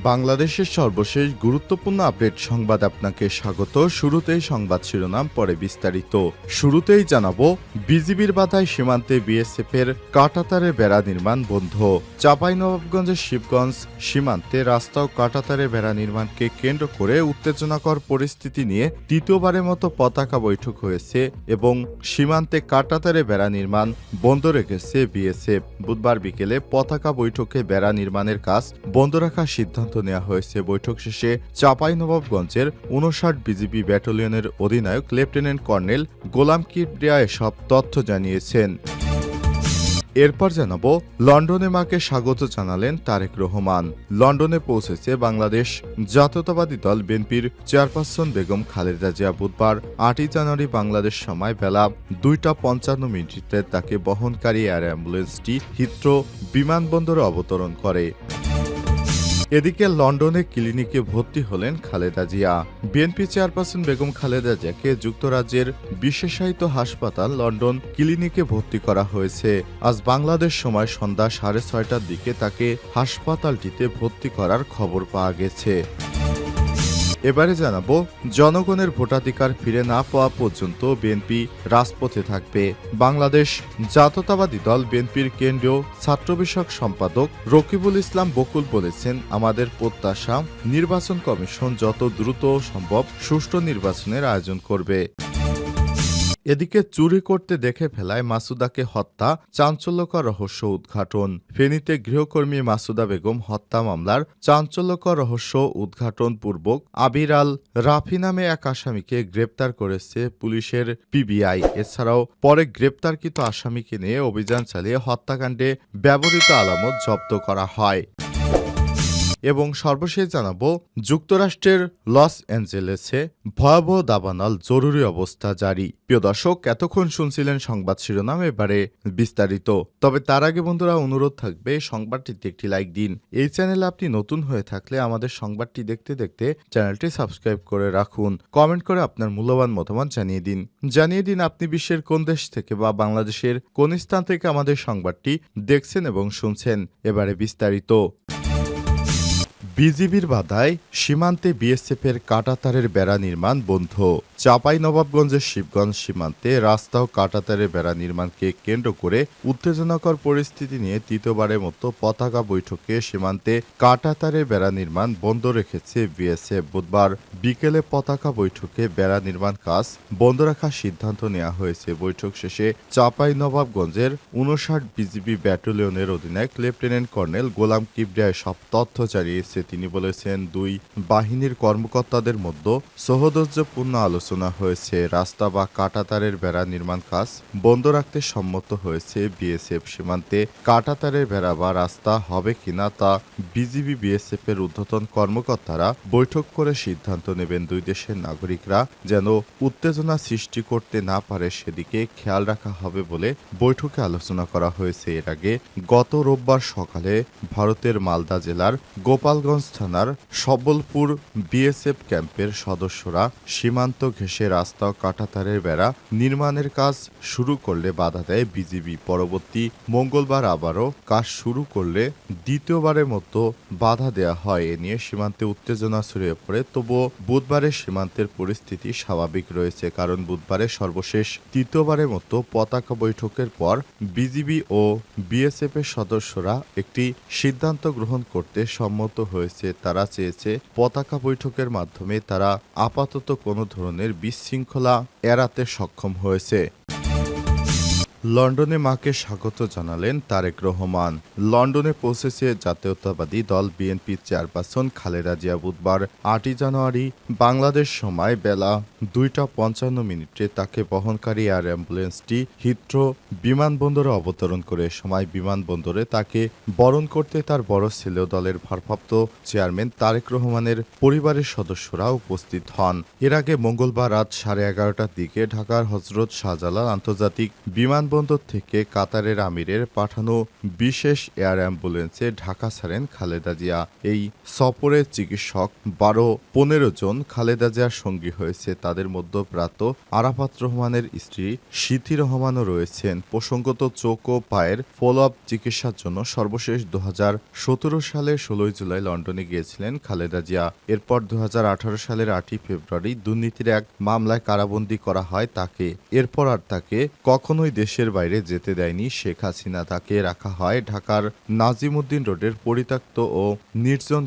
বাংলাদেশের সর্বশেষ গুরুত্বপূর্ণ আপডেট সংবাদ আপনাকে স্বাগত। শুরুতেই সংবাদ শিরোনাম, পরে বিস্তারিত। শুরুতেই জানাবো, বিজিবির বাধায় সীমান্তে বিএসএফের কাঁটাতারে বেড়া নির্মাণ বন্ধ। চাঁপাইনবাবগঞ্জের শিবগঞ্জ সীমান্তে রাস্তা ও কাঁটাতারে বেড়া নির্মাণকে কেন্দ্র করে উত্তেজনাকর পরিস্থিতি নিয়ে তৃতীয়বারের মতো পতাকা বৈঠক হয়েছে এবং সীমান্তে কাঁটাতারে বেড়া নির্মাণ বন্ধ রেখেছে বিএসএফ। বুধবার বিকেলে পতাকা বৈঠকে বেড়া নির্মাণের কাজ বন্ধ রাখার সিদ্ধান্ত নেওয়া হয়েছে। বৈঠক শেষে চাঁপাইনবাবগঞ্জের ৫৯ বিজিবি ব্যাটালিয়নের অধিনায়ক লেফটেন্যান্ট কর্নেল গোলাম কিবরিয়া এসব তথ্য জানিয়েছেন। এরপর জানাবো, লন্ডনে মাকে স্বাগত জানালেন তারেক রহমান। লন্ডনে পৌঁছেছে বাংলাদেশ জাতীয়তাবাদী দল বিএনপির চেয়ারপারসন বেগম খালেদা জিয়া। বুধবার ৮ই জানুয়ারি বাংলাদেশ সময় বেলা ২টা ৫৫ তাকে বহনকারী এয়ার অ্যাম্বুলেন্সটি হিথ্রো বিমানবন্দরে অবতরণ করে। এদিকে লন্ডনে ক্লিনিকে ভর্তি হলেন খালেদা জিয়া। বিএনপি চেয়ারপারসন বেগম খালেদা জিয়াকে যুক্তরাজ্যের বিশেষায়িত হাসপাতাল লন্ডন ক্লিনিকে ভর্তি করা হয়েছে। আজ বাংলাদেশ সময় সন্ধ্যা ৬:৩০টার দিকে তাকে হাসপাতালটিতে ভর্তি করার খবর পাওয়া গেছে। এবারে জানাবো, জনগণের ভোটাধিকার ফিরে না পাওয়া পর্যন্ত বিএনপি রাজপথে থাকবে। বাংলাদেশ জাতীয়তাবাদী দল বিএনপির কেন্দ্রীয় ছাত্র বিষয়ক সম্পাদক রকিবুল ইসলাম বকুল বলেছেন, আমাদের প্রত্যাশা নির্বাচন কমিশন যত দ্রুত সম্ভব সুষ্ঠু নির্বাচনের আয়োজন করবে। এদিকে চুরি করতে দেখে ফেলায় মাসুদাকে হত্যা, চাঞ্চল্যকর রহস্য উদ্ঘাটন। ফেনীতে গৃহকর্মী মাসুদা বেগম হত্যা মামলার চাঞ্চল্যকর রহস্য উদ্ঘাটন পূর্বক আবির আল রাফি নামে এক আসামিকে গ্রেপ্তার করেছে পুলিশের পিবিআই। এছাড়াও পরে গ্রেপ্তারকৃত আসামিকে নিয়ে অভিযান চালিয়ে হত্যাকাণ্ডে ব্যবহৃত আলামত জব্দ করা হয়। এবং সর্বশেষ জানাবো, যুক্তরাষ্ট্রের লস অ্যাঞ্জেলেসে ভয়াবহ দাবানল, জরুরি অবস্থা জারি। প্রিয় দর্শক, এতক্ষণ শুনছিলেন সংবাদ শিরোনাম, এবারে বিস্তারিত। তবে তার আগে বন্ধুরা, অনুরোধ থাকবে সংবাদটিতে একটি লাইক দিন। এই চ্যানেলে আপনি নতুন হয়ে থাকলে আমাদের সংবাদটি দেখতে দেখতে চ্যানেলটি সাবস্ক্রাইব করে রাখুন। কমেন্ট করে আপনার মূল্যবান মতামত জানিয়ে দিন আপনি বিশ্বের কোন দেশ থেকে বা বাংলাদেশের কোন স্থান থেকে আমাদের সংবাদটি দেখছেন এবং শুনছেন। এবারে বিস্তারিত। বিজিবির বাধায় সীমান্তে বিএসএফের কাঁটাতারের বেড়া নির্মাণ বন্ধ। চাঁপাইনবাবগঞ্জের শিবগঞ্জ সীমান্তে রাস্তা ও কাঁটাতারের বেড়া নির্মাণকে কেন্দ্র করে উত্তেজনাকর পরিস্থিতি নিয়ে তৃতীয়বারের মতো পতাকা বৈঠকে সীমান্তে কাঁটাতারের বেড়া নির্মাণ বন্ধ রেখেছে বিএসএফ। বুধবার বিকেলে পতাকা বৈঠকে বেড়া নির্মাণ কাজ বন্ধ রাখার সিদ্ধান্ত নেওয়া হয়েছে। বৈঠক শেষে চাঁপাইনবাবগঞ্জের ৫৯ বিজিবি ব্যাটালিয়নের অধিনায়ক লেফটেন্যান্ট কর্নেল গোলাম কিবরিয়া সব তথ্য জানিয়েছে। তিনি বলেছেন, দুই বাহিনীর কর্মকর্তাদের মধ্যে সৌহার্দ্যপূর্ণ আলোচনা হয়েছে। রাস্তা বা কাঁটাতারের বেড়া নির্মাণ কাজ বন্ধ রাখতে সম্মত হয়েছে বিএসএফ। সীমান্তে কাঁটাতারের বেড়া বা রাস্তা হবে কিনা তা বিজিবি বিএসএফ এর ঊর্ধ্বতন কর্মকর্তারা বৈঠক করে সিদ্ধান্ত নেবেন। দুই দেশের নাগরিকরা যেন উত্তেজনা সৃষ্টি করতে না পারে সেদিকে খেয়াল রাখা হবে বলে বৈঠকে আলোচনা করা হয়েছে। এর আগে গত রোববার সকালে ভারতের মালদা জেলার গোপালগঞ্জ থানার সবলপুর বিএসএফ ক্যাম্পের সদস্যরা সীমান্ত ঘেঁষে রাস্তা ও কাঁটাতারের বেড়া নির্মাণের কাজ শুরু করলে বাধা দেয় বিজিবি। পরবর্তী মঙ্গলবার আবারও কাজ শুরু করলে দ্বিতীয়বারের মতো বাধা দেয়া হয়। এ নিয়ে সীমান্তে উত্তেজনা ছড়িয়ে পড়ে। তবুও বুধবারের সীমান্তের পরিস্থিতি স্বাভাবিক রয়েছে, কারণ বুধবারের সর্বশেষ তৃতীয়বারের মতো পতাকা বৈঠকের পর বিজিবি ও বিএসএফ এর সদস্যরা একটি সিদ্ধান্ত গ্রহণ করতে সম্মত হয়েছে। তারা চেয়েছে পতাকা বৈঠকের মাধ্যমে তারা আপাতত কোনো ধরনের বিশৃঙ্খলা এড়াতে সক্ষম হয়েছে। লন্ডনে মাকে স্বাগত জানালেন তারেক রহমান। লন্ডনে পৌঁছেছে জাতীয়তাবাদী দল বিএনপির চেয়ারপারসন খালেদা জিয়া। বুধবার ৮ই জানুয়ারি বাংলাদেশ সময় বেলা ২টা ৫৫ তাকে বহনকারী এয়ার অ্যাম্বুলেন্সটি হিথ্রো বিমানবন্দরে অবতরণ করে। সময় বিমানবন্দরে তাকে বরণ করতে তার বড় ছেলেও দলের ভারপ্রাপ্ত চেয়ারম্যান তারেক রহমানের পরিবারের সদস্যরা উপস্থিত হন। এর আগে মঙ্গলবার রাত 11:30টার দিকে ঢাকার হজরত শাহজালাল আন্তর্জাতিক বিমানবন্দর বিমানবন্দর থেকে কাতারের আমিরের পাঠানো বিশেষ এয়ার অ্যাম্বুলেন্সে ঢাকা ছাড়েন খালেদা জিয়া। এই সফরে চিকিৎসক ১২-১৫ জন খালেদা জিয়ার সঙ্গী হয়েছে। তাদের মধ্যপ্রাত আরাফাত রহমানের স্ত্রী সিথি রহমানও রয়েছেন। প্রসঙ্গত, চোখ ও পায়ের ফলো আপ চিকিৎসার জন্য সর্বশেষ ২০১৭ সালের ১৬ জুলাই লন্ডনে গিয়েছিলেন খালেদা জিয়া। এরপর ২০১৮ সালের ৮ই ফেব্রুয়ারি দুর্নীতির এক মামলায় কারাবন্দী করা হয় তাকে। এরপর আর তাকে কখনোই দেশের বাইরে যেতে দেয়নি শেখ হাসিনা। তাকে রাখা হয় ঢাকার নাজিমউদ্দিন রোডের পরিত্যক্ত ও নির্জন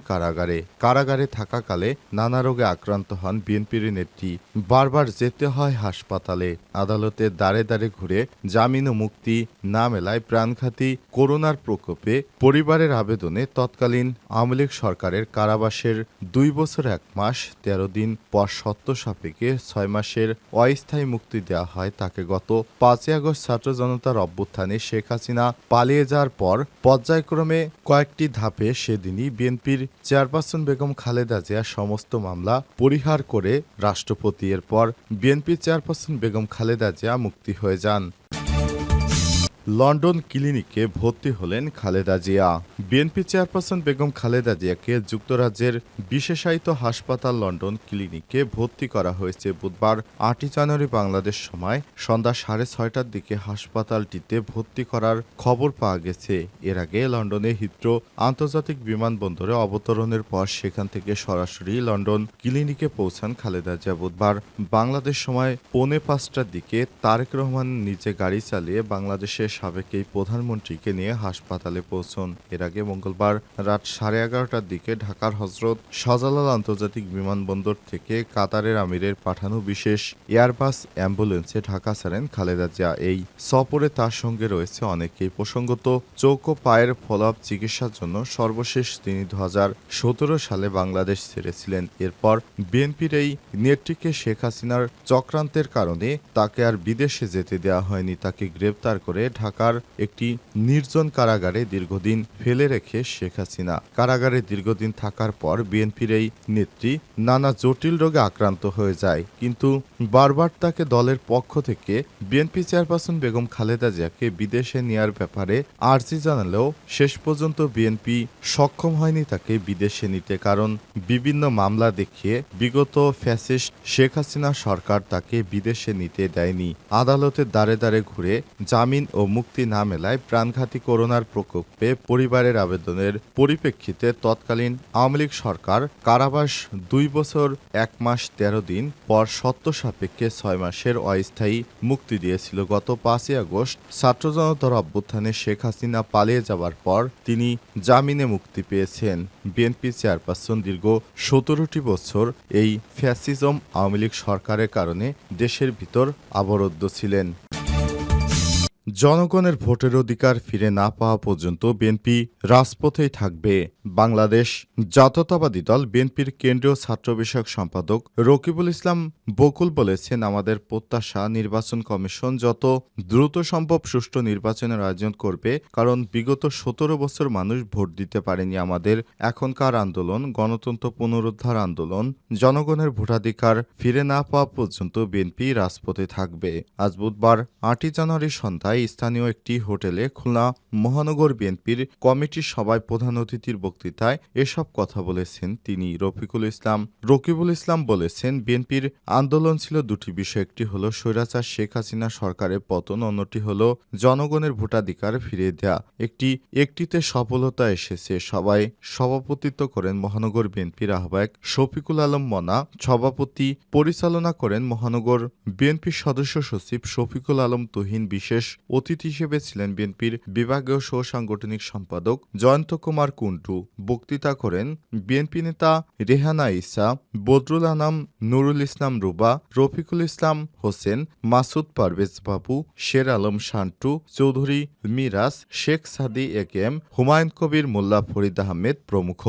কারাগারে থাকাকালে নানা রোগে আক্রান্ত হন বিএনপির নেত্রী। বারবার যেতে হয় হাসপাতালে, আদালতে দাঁড়ে দাঁড়ে ঘুরে জামিন ও মুক্তি না মেলায় প্রাণঘাতী করোনার প্রকোপে পরিবারের আবেদনে তৎকালীন আওয়ামী লীগ সরকারের কারাবাসের ২ বছর ১ মাস ১৩ দিন পর শর্ত সাপেক্ষে ৬ মাসের অস্থায়ী মুক্তি দেওয়া হয় তাকে। গত ৫ই আগস্ট ছাত্র জনতার অভ্যুত্থানে শেখ হাসিনা পালিয়ে যাওয়ার পর পর্যায়ক্রমে কয়েকটি ধাপে সেদিনই বিএনপির চেয়ারপারসন বেগম খালেদা জিয়া সমস্ত মামলা পরিহার করে রাষ্ট্রপতি। এরপর বিএনপির চেয়ারপারসন বেগম খালেদা জিয়া মুক্তি হয়ে যান। লন্ডন ক্লিনিকে ভর্তি হলেন খালেদা জিয়া। বিএনপি চেয়ারপারসন বেগম খালেদা জিয়াকে যুক্তরাজ্যের বিশেষায়িত হাসপাতাল লন্ডন ক্লিনিকে ভর্তি করা হয়েছে। বুধবার ৮ই জানুয়ারি বাংলাদেশ সময় সন্ধ্যা ৬:৩০টার দিকে হাসপাতালটিতে ভর্তি করার খবর পাওয়া গেছে। এর আগে লন্ডনে হিথ্রো আন্তর্জাতিক বিমানবন্দরে অবতরণের পর সেখান থেকে সরাসরি লন্ডন ক্লিনিকে পৌঁছান খালেদা জিয়া। বুধবার বাংলাদেশ সময় ৪:৫টার দিকে তারেক রহমান নিজে গাড়ি চালিয়ে বাংলাদেশের সাবেক এই প্রধানমন্ত্রীকে নিয়ে হাসপাতালে পৌঁছন। এর আগে মঙ্গলবার রাত 11:30টার দিকে ঢাকার হজরত শাহজালাল আন্তর্জাতিক বিমানবন্দর থেকে কাতারের আমিরের পাঠানো বিশেষ এয়ারবাস অ্যাম্বুলেন্সে ঢাকা ছাড়েন খালেদা জিয়া। এই সফরে তার সঙ্গে রয়েছে অনেকেই। প্রসঙ্গত, চোখ ও পায়ের ফলো আপ চিকিৎসার জন্য সর্বশেষ তিনি ২০১৭ সালে বাংলাদেশ ছেড়েছিলেন। এরপর বিএনপির এই নেত্রীকে শেখ হাসিনার চক্রান্তের কারণে তাকে আর বিদেশে যেতে দেওয়া হয়নি। তাকে গ্রেপ্তার করে ঢাকার একটি নির্জন কারাগারে দীর্ঘদিন ফেলে রেখে শেখ হাসিনা। কারাগারে দীর্ঘদিন থাকার পর বিএনপির এই নেত্রী নানা জটিল রোগে আক্রান্ত হয়ে যায়, কিন্তু বারবার তাকে দলের পক্ষ থেকে বিএনপি চেয়ারপারসন বেগম খালেদা জিয়াকে বিদেশে নেয়ার ব্যাপারে আর্জি জানালেও শেষ পর্যন্ত বিএনপি সক্ষম হয়নি তাকে বিদেশে নিতে। কারণ বিভিন্ন মামলা দেখিয়ে বিগত ফ্যাসিস্ট শেখ হাসিনা সরকার তাকে বিদেশে নিতে দেয়নি। আদালতে দাঁড়ে দাঁড়ে ঘুরে জামিন ও মুক্তি না মেলায় প্রাণঘাতী করোনার প্রকোপে পরিবারের আবেদনের পরিপ্রেক্ষিতে তৎকালীন আওয়ামী লীগ সরকার কারাবাস ২ বছর ১ মাস ১৩ দিন পর শর্ত সাপেক্ষে ৬ মাসের অস্থায়ী মুক্তি দিয়েছিল। গত ৫ই আগস্ট ছাত্র জনতার অভ্যুত্থানে শেখ হাসিনা পালিয়ে যাওয়ার পর তিনি জামিনে মুক্তি পেয়েছেন। বিএনপি চেয়ারপারসন দীর্ঘ ১৭টি বছর এই ফ্যাসিজম আওয়ামী লীগ সরকারের কারণে দেশের ভিতর আবরুদ্ধ ছিলেন। জনগণের ভোটের অধিকার ফিরে না পাওয়া পর্যন্ত বিএনপি রাজপথেই থাকবে। বাংলাদেশ জাতীয়তাবাদী দল বিএনপির কেন্দ্রীয় ছাত্র বিষয়ক সম্পাদক রকিবুল ইসলাম বকুল বলেছেন, আমাদের প্রত্যাশা নির্বাচন কমিশন যত দ্রুত সম্ভব সুষ্ঠু নির্বাচনের আয়োজন করবে, কারণ বিগত ১৭ বছর মানুষ ভোট দিতে পারেনি। আমাদের এখনকার আন্দোলন গণতন্ত্র পুনরুদ্ধার আন্দোলন। জনগণের ভোটাধিকার ফিরে না পাওয়া পর্যন্ত বিএনপি রাজপথে থাকবে। আজ বুধবার ৮ই জানুয়ারি সন্ধ্যায় স্থানীয় একটি হোটেলে খুলনা মহানগর বিএনপির কমিটির সভায় প্রধান অতিথির বক্তৃতায় এসব কথা বলেছেন তিনি। রকিবুল ইসলাম বলেছেন, বিএনপির আন্দোলন ছিল দুটি বিষয়, একটি হলো স্বৈরাচার শেখ হাসিনা সরকারের পতন, অন্যটি হলো জনগণের ভোটাধিকার ফিরিয়ে দেয়া। একটিতে সফলতা এসেছে। সবাই সভাপতিত্ব করেন মহানগর বিএনপির আহ্বায়ক শফিকুল আলম মনা, সভাপতি পরিচালনা করেন মহানগর বিএনপির সদস্য সচিব শফিকুল আলম তুহিন। বিশেষ অতিথি হিসেবে ছিলেন বিএনপির বিভাগীয় সহ সাংগঠনিক সম্পাদক জয়ন্ত কুমার কুন্টু। বক্তৃতা করেন বিএনপি নেতা রেহানা ইসা, বদরুল আনাম, নুরুল ইসলাম রুবা, রফিকুল ইসলাম হোসেন, মাসুদ পারভেজ বাবু, শের আলম শান্টু, চৌধুরী মিরাজ, শেখ সাদি একেএম, হুমায়ুন কবির, মোল্লা ফরিদ আহমেদ প্রমুখ।